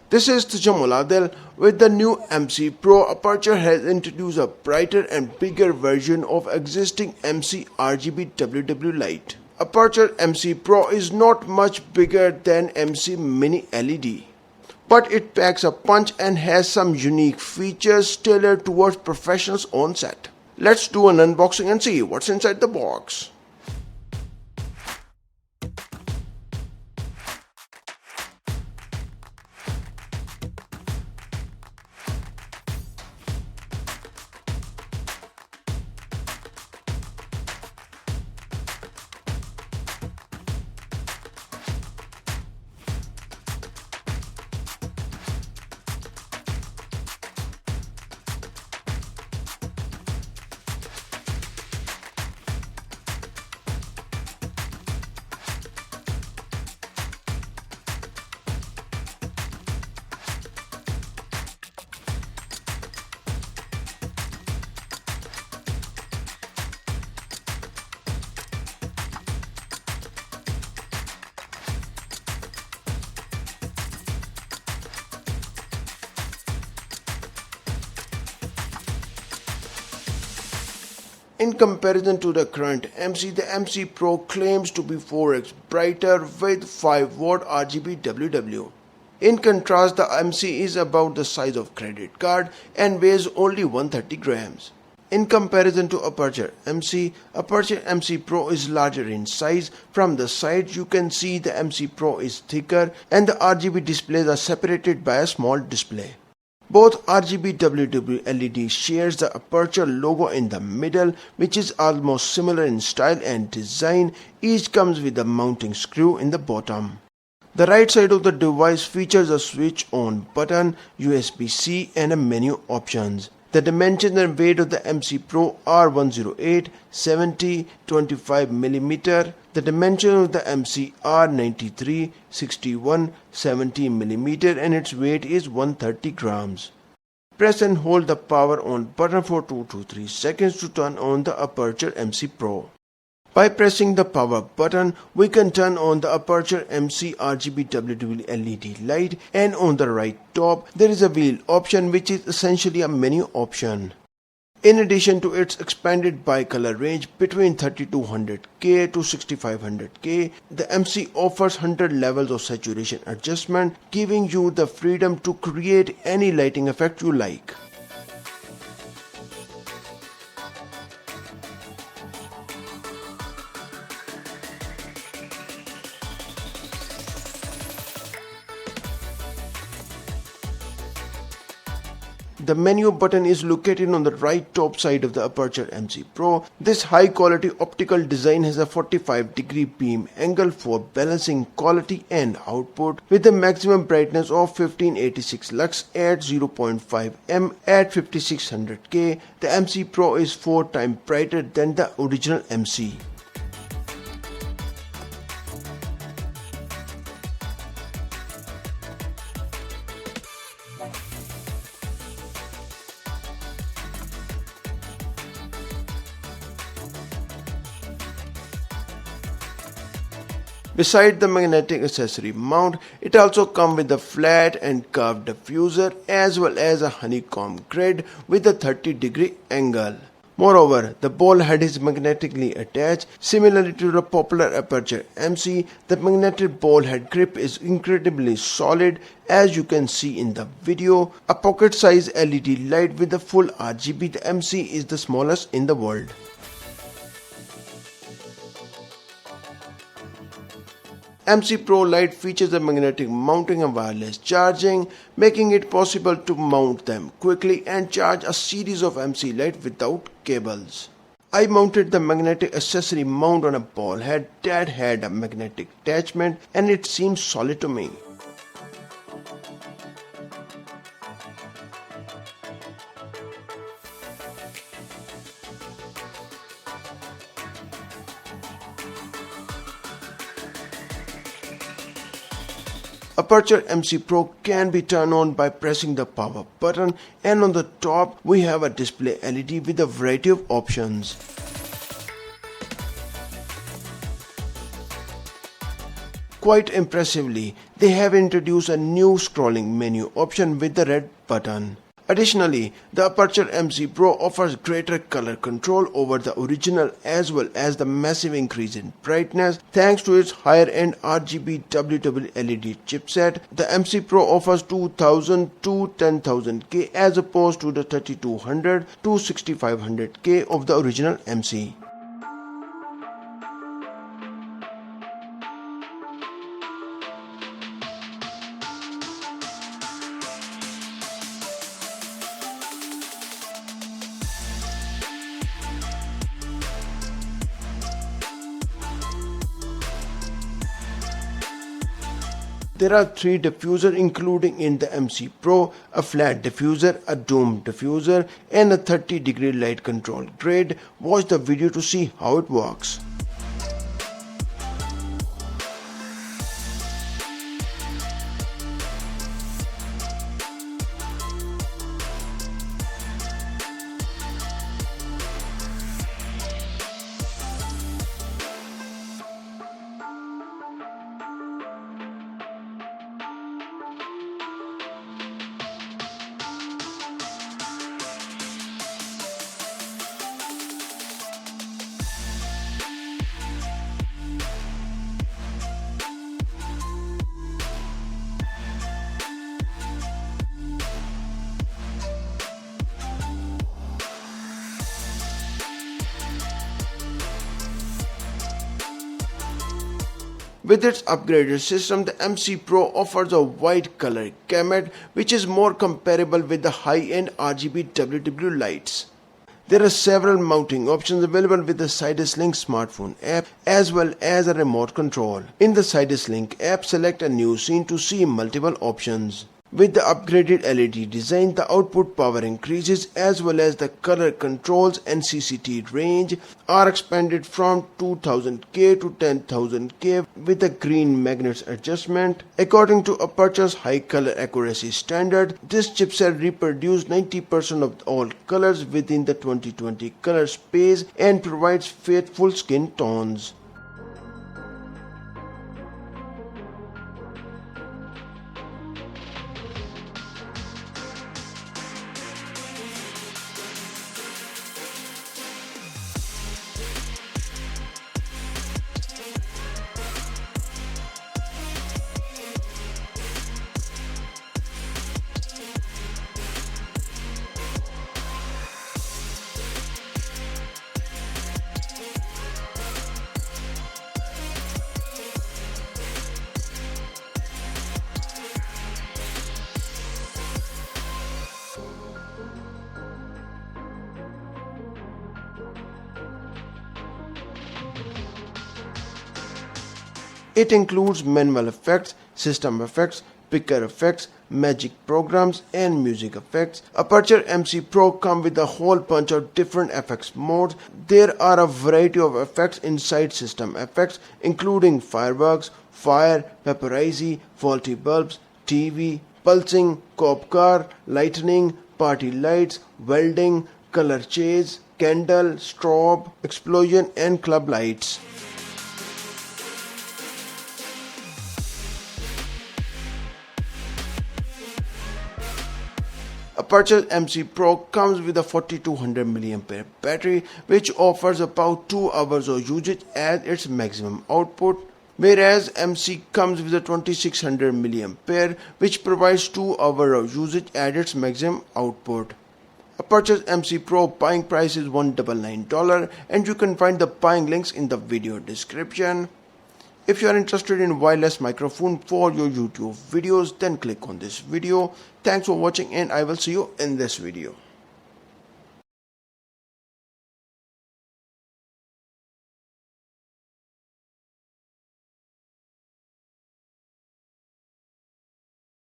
This is Tujamul. With the new MC Pro, Aputure has introduced a brighter and bigger version of existing MC RGB WW light. Aputure MC Pro is not much bigger than MC Mini LED, but it packs a punch and has some unique features tailored towards professionals on set. Let's do an unboxing and see what's inside the box. In comparison to the current MC, the MC Pro claims to be 4x brighter with 5W RGB WW. In contrast, the MC is about the size of a credit card and weighs only 130 grams. In comparison to Aputure MC Pro is larger in size. From the side you can see the MC Pro is thicker and the RGB displays are separated by a small display. Both RGB WW LED shares the Aputure logo in the middle, which is almost similar in style and design. Each comes with a mounting screw in the bottom. The right side of the device features a switch on button, USB-C and a menu options. The dimensions and weight of the MC Pro are 108, 70, 25 mm. The dimensions of the MC are 93, 61, 70 mm and its weight is 130 grams. Press and hold the power on button for 2 to 3 seconds to turn on the Aputure MC Pro. By pressing the power button, we can turn on the Aputure MC RGB WW LED light, and on the right top there is a wheel option which is essentially a menu option. In addition to its expanded bicolor range between 3200K to 6500K, the MC offers 100 levels of saturation adjustment, giving you the freedom to create any lighting effect you like. The menu button is located on the right top side of the Aputure MC Pro. This high quality optical design has a 45-degree beam angle for balancing quality and output, with a maximum brightness of 1586 lux at 0.5 m at 5600K. The MC Pro is 4 times brighter than the original MC. Beside the magnetic accessory mount, it also comes with a flat and curved diffuser as well as a honeycomb grid with a 30-degree angle. Moreover, the ball head is magnetically attached. Similarly to the popular Aputure MC, the magnetic ball head grip is incredibly solid, as you can see in the video. A pocket-sized LED light with the full RGB, the MC is the smallest in the world. MC Pro light features a magnetic mounting and wireless charging, making it possible to mount them quickly and charge a series of MC lights without cables. I mounted the magnetic accessory mount on a ball head that had a magnetic attachment, and it seems solid to me. Aputure MC Pro can be turned on by pressing the power button, and on the top we have a display LED with a variety of options. Quite impressively, they have introduced a new scrolling menu option with the red button. Additionally, the Aputure MC Pro offers greater color control over the original as well as the massive increase in brightness thanks to its higher-end RGB LED chipset. The MC Pro offers 2000 to 10,000K as opposed to the 3200 to 6500K of the original MC. There are 3 diffusers including in the MC Pro, a flat diffuser, a dome diffuser and a 30-degree light control grid. Watch the video to see how it works. With its upgraded system, the MC Pro offers a wide color gamut which is more comparable with the high-end RGB lights. There are several mounting options available with the Sidus Link smartphone app as well as a remote control. In the Sidus Link app, select a new scene to see multiple options. With the upgraded LED design, the output power increases as well as the color controls and CCT range are expanded from 2000K to 10,000K with the green magnets adjustment. According to Aputure's high color accuracy standard, this chipset reproduces 90% of all colors within the 2020 color space and provides faithful skin tones. It includes manual effects, system effects, picker effects, magic programs and music effects. Aputure MC Pro comes with a whole bunch of different effects modes. There are a variety of effects inside system effects including fireworks, fire, paparazzi, faulty bulbs, TV, pulsing, cop car, lightning, party lights, welding, color chase, candle, strobe, explosion and club lights. Aputure MC Pro comes with a 4200 mAh battery which offers about 2 hours of usage as its maximum output, whereas MC comes with a 2600 mAh which provides 2 hours of usage at its maximum output. Aputure's MC Pro buying price is $199 and you can find the buying links in the video description. If you are interested in wireless microphone for your YouTube videos, then click on this video. Thanks for watching and I will see you in this video.